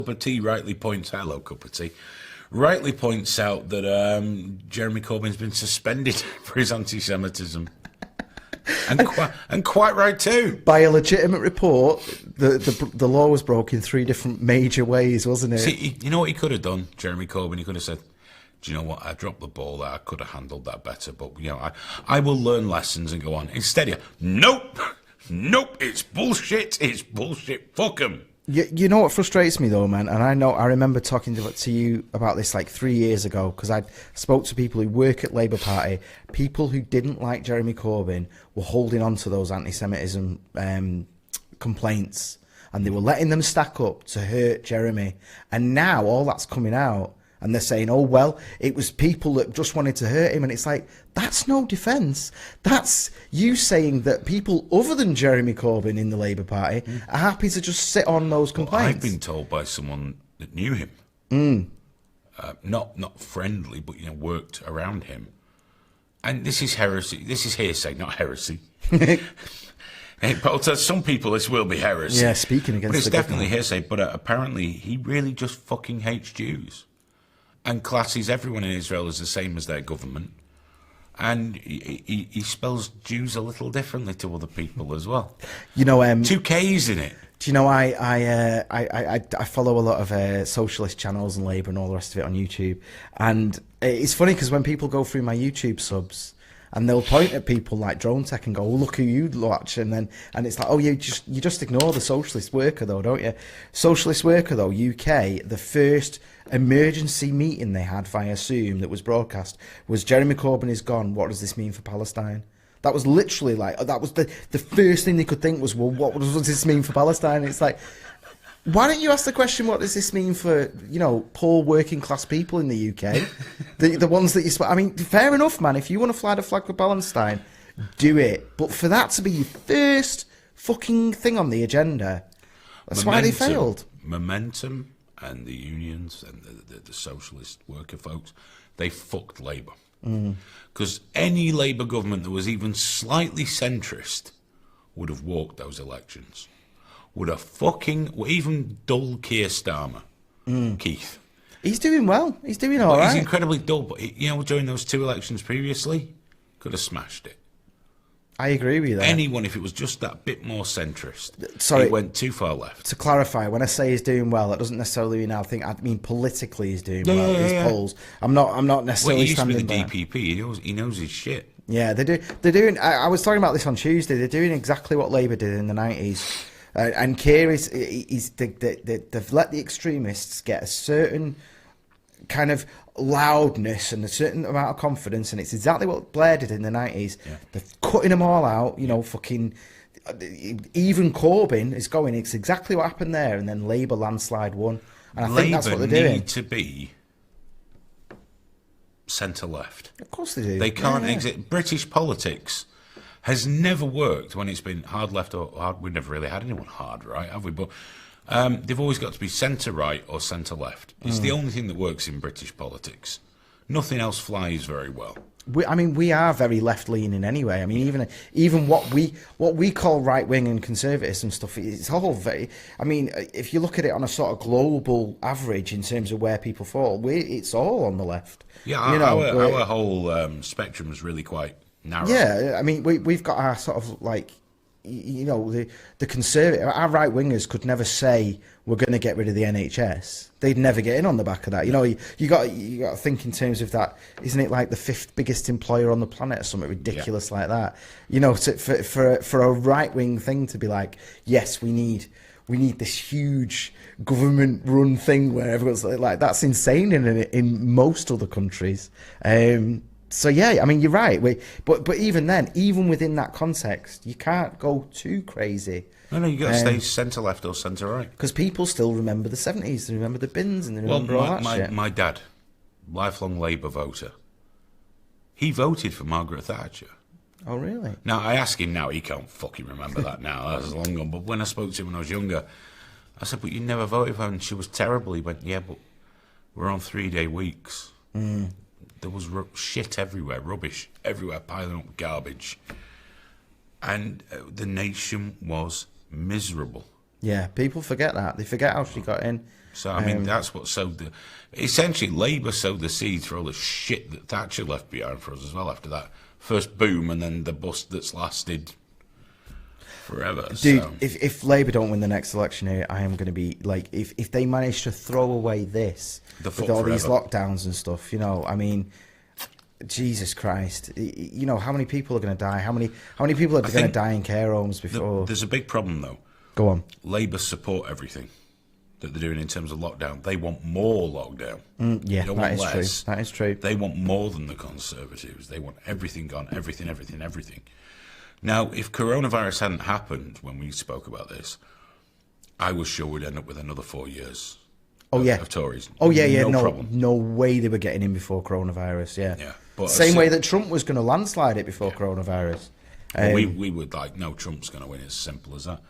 Cup of Tea rightly points out, hello, Cup of Tea, rightly points out that Jeremy Corbyn's been suspended for his anti-Semitism. And quite right too. By a legitimate report, the law was broke in 3 different major ways, wasn't it? See, you know what he could have done, Jeremy Corbyn? He could have said, do you know what, I dropped the ball there, I could have handled that better, but I will learn lessons and go on. Instead, nope, it's bullshit, fuck them. You know what frustrates me though, man, and I remember talking to you about this like 3 years ago, because I spoke to people who work at Labour Party. People who didn't like Jeremy Corbyn were holding on to those anti-Semitism complaints, and they were letting them stack up to hurt Jeremy. And now all that's coming out, and they're saying, oh, well, it was people that just wanted to hurt him. And it's like, that's no defence. That's you saying that people other than Jeremy Corbyn in the Labour Party are happy to just sit on those complaints. Well, I've been told by someone that knew him, not friendly, but worked around him. And this is heresy. This is hearsay, not heresy. But to some people, this will be heresy. Yeah, speaking against but it's the definitely government. hearsay. But apparently, he really just fucking hates Jews, and classes everyone in Israel as the same as their government. And he spells Jews a little differently to other people as well. 2 K's in it. Do you know, I follow a lot of socialist channels and Labour and all the rest of it on YouTube. And it's funny because when people go through my YouTube subs, and they'll point at people like Drone Tech and go, oh, look who you watch. And it's like, oh, you just ignore the Socialist Worker, though, don't you? Socialist Worker, though, UK, the first emergency meeting they had via Zoom that was broadcast was Jeremy Corbyn is gone. What does this mean for Palestine? That was literally like, that was the first thing they could think was, well, what does this mean for Palestine? It's like, why don't you ask the question, what does this mean for, poor working class people in the UK? the ones that I mean, fair enough, man. If you want to fly the flag for Palestine, do it. But for that to be your first fucking thing on the agenda, that's why they failed. Momentum and the unions and the socialist worker folks, they fucked Labour. Because any Labour government that was even slightly centrist would have walked those elections. Would have fucking, even dull Keir Starmer, Keith. He's doing well. He's doing all right. He's incredibly dull, but during those 2 elections previously, could have smashed it. I agree with you there. Anyone, if it was just that bit more centrist, Sorry, he went too far left. To clarify, when I say he's doing well, that doesn't necessarily mean I mean politically he's doing well. His polls. I'm not necessarily standing by. He used to be the DPP. He knows his shit. Yeah, they do. They're doing. I was talking about this on Tuesday. They're doing exactly what Labour did in the 90s. And Keir they've let the extremists get a certain kind of loudness and a certain amount of confidence, and it's exactly what Blair did in the 90s. Yeah. They're cutting them all out, fucking... Even Corbyn is going, it's exactly what happened there, and then Labour landslide won. And I think that's what they're doing. Labour need to be centre-left. Of course they do. They can't exit... British politics has never worked when it's been hard left or hard. We've never really had anyone hard right, have we? But they've always got to be centre right or centre left. It's the only thing that works in British politics. Nothing else flies very well. We are very left leaning anyway. I mean, even what we call right wing and conservatism stuff, it's all very. I mean, if you look at it on a sort of global average in terms of where people fall, it's all on the left. Yeah, our whole spectrum is really quite narrow. Yeah, I mean, we've got our sort of like, the conservative, our right wingers could never say we're going to get rid of the NHS. They'd never get in on the back of that. You got to think in terms of that. Isn't it like the 5th biggest employer on the planet or something ridiculous like that? For a right wing thing to be like, yes, we need this huge government run thing where everyone's like, that's insane in most other countries. So yeah, I mean, you're right. But even then, even within that context, you can't go too crazy. No, you got to stay centre left or centre right. Because people still remember the 70s, they remember the bins, and they remember all that shit. My dad, lifelong Labour voter, he voted for Margaret Thatcher. Oh really? Now I ask him now, he can't fucking remember that now. That was long gone. But when I spoke to him when I was younger, I said, "But you never voted for her," and she was terrible. He went, "Yeah, but we're on 3-day weeks." There was shit everywhere, rubbish everywhere, piling up garbage. And the nation was miserable. Yeah, people forget that. They forget how she got in. So, I mean, that's what sowed the... Essentially, Labour sowed the seeds for all the shit that Thatcher left behind for us as well after that first boom and then the bust that's lasted forever. Dude, so. if Labour don't win the next election here, I am going to be, like, if they manage to throw away this, with all these lockdowns and stuff, you know, I mean... Jesus Christ! You know how many people are going to die? How many people are going to die in care homes before? There's a big problem though. Go on. Labour support everything that they're doing in terms of lockdown. They want more lockdown. Yeah, that is true. That is true. They want more than the Conservatives. They want everything gone. Everything. Now, if coronavirus hadn't happened when we spoke about this, I was sure we'd end up with another 4 years. Of Tories. Oh yeah. No problem. No way they were getting in before coronavirus. Yeah. But same way that Trump was going to landslide it before coronavirus. We would like, no, Trump's going to win. It's as simple as that.